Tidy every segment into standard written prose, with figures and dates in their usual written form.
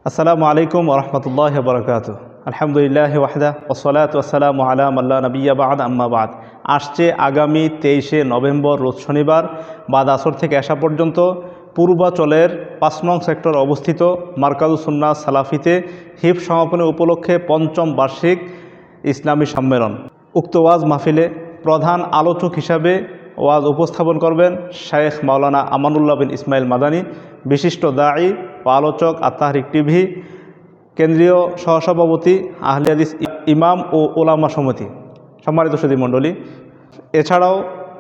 আসসালামু আলাইকুম ওয়া রাহমাতুল্লাহি ওয়া বারাকাতুহু। আলহামদুলিল্লাহি ওয়াহদা ওয়াসসালাতু ওয়াসসালামু আলা মান লা নাবিয়্যা বা'দ আম্মা বা'দ। আসছে আগামী 23শে নভেম্বর রোজ শনিবার বাদ আসর থেকে এশা পর্যন্ত পূর্বাচলের ৫ নং সেক্টরে অবস্থিত মারকাজুস সুন্নাহ সালাফিতে হিফজ সমাপনী উপলক্ষে ৫ম বার্ষিক ইসলামী সম্মেলন। উক্ত ওয়াজ মাহফিলে প্রধান আলোচক হিসাবে ওয়াজ উপস্থাপন করবেন শায়েখ মাওলানা আমানুল্লাহ বিন ইসমাইল মাদানী, বিশিষ্ট দাঈ ও আলোচক আত-তাহরিক টিভি, কেন্দ্রীয় সহসভাপতি আহলে হাদিস ইমাম ও ওলামা সমিতি। সম্মানিত সুধী মণ্ডলী, এছাড়াও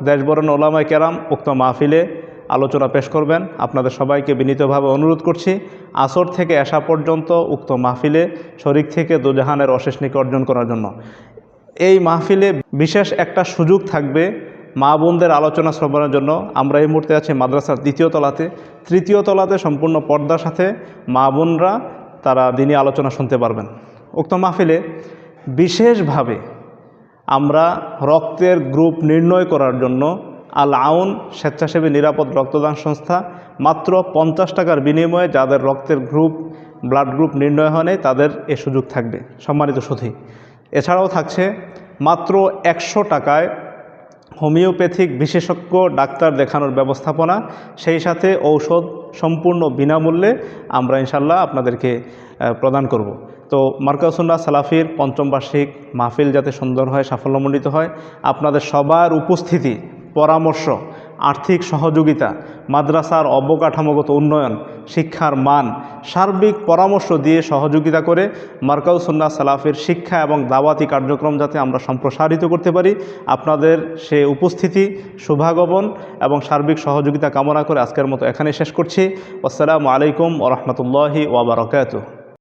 দেশবরেণ্য ওলামায়ে কেরাম উক্ত মাহফিলে আলোচনা পেশ করবেন। আপনাদের সবাইকে বিনীতভাবে অনুরোধ করছি আসর থেকে এশা পর্যন্ত উক্ত মাহফিলে শরীক থেকে দুজাহানের অশেষ নেকি অর্জন করার জন্য। এই মাহফিলে বিশেষ একটা সুযোগ থাকবে মা বোনদের আলোচনা শ্রবণের জন্য। আমরা এই মুহূর্তে আছি মাদ্রাসার ২য় তলাতে। ৩য় তলাতে সম্পূর্ণ পর্দার সাথে মা বোনরা তারা দিনী আলোচনা শুনতে পারবেন। উক্ত মাহফিলে বিশেষভাবে আমরা রক্তের গ্রুপ নির্ণয় করার জন্য আল আউন স্বেচ্ছাসেবী নিরাপদ রক্তদান সংস্থা মাত্র ৫০ টাকার বিনিময়ে যাদের রক্তের গ্রুপ ব্লাড গ্রুপ নির্ণয় হয় নাই তাদের এ সুযোগ থাকবে। সম্মানিত সুধী, এছাড়াও থাকছে মাত্র ১০০ টাকায় হোমিওপ্যাথিক বিশেষজ্ঞ ডাক্তার দেখানোর ব্যবস্থাপনা, সেই সাথে ঔষধ সম্পূর্ণ বিনামূল্যে আমরা ইনশাল্লাহ আপনাদেরকে প্রদান করব। তো মারকাজুস সুন্নাহ সালাফির ৫ম বার্ষিক মাহফিল যাতে সুন্দর হয়, সাফল্যমণ্ডিত হয়, আপনাদের সবার উপস্থিতি, পরামর্শ, আর্থিক সহযোগিতা, মাদ্রাসার অবকাঠামোগত উন্নয়ন, শিক্ষার মান, সার্বিক পরামর্শ দিয়ে সহযোগিতা করে মারকাজুস সুন্নাহ সালাফির শিক্ষা এবং দাওয়াতি কার্যক্রম যাতে আমরা সম্প্রসারিত করতে পারি, আপনাদের সে উপস্থিতি, শুভাগমন এবং সার্বিক সহযোগিতা কামনা করে আজকের মতো এখানে শেষ করছি। আসসালামু আলাইকুম ওয়া রাহমাতুল্লাহি ওয়া বারাকাতুহু।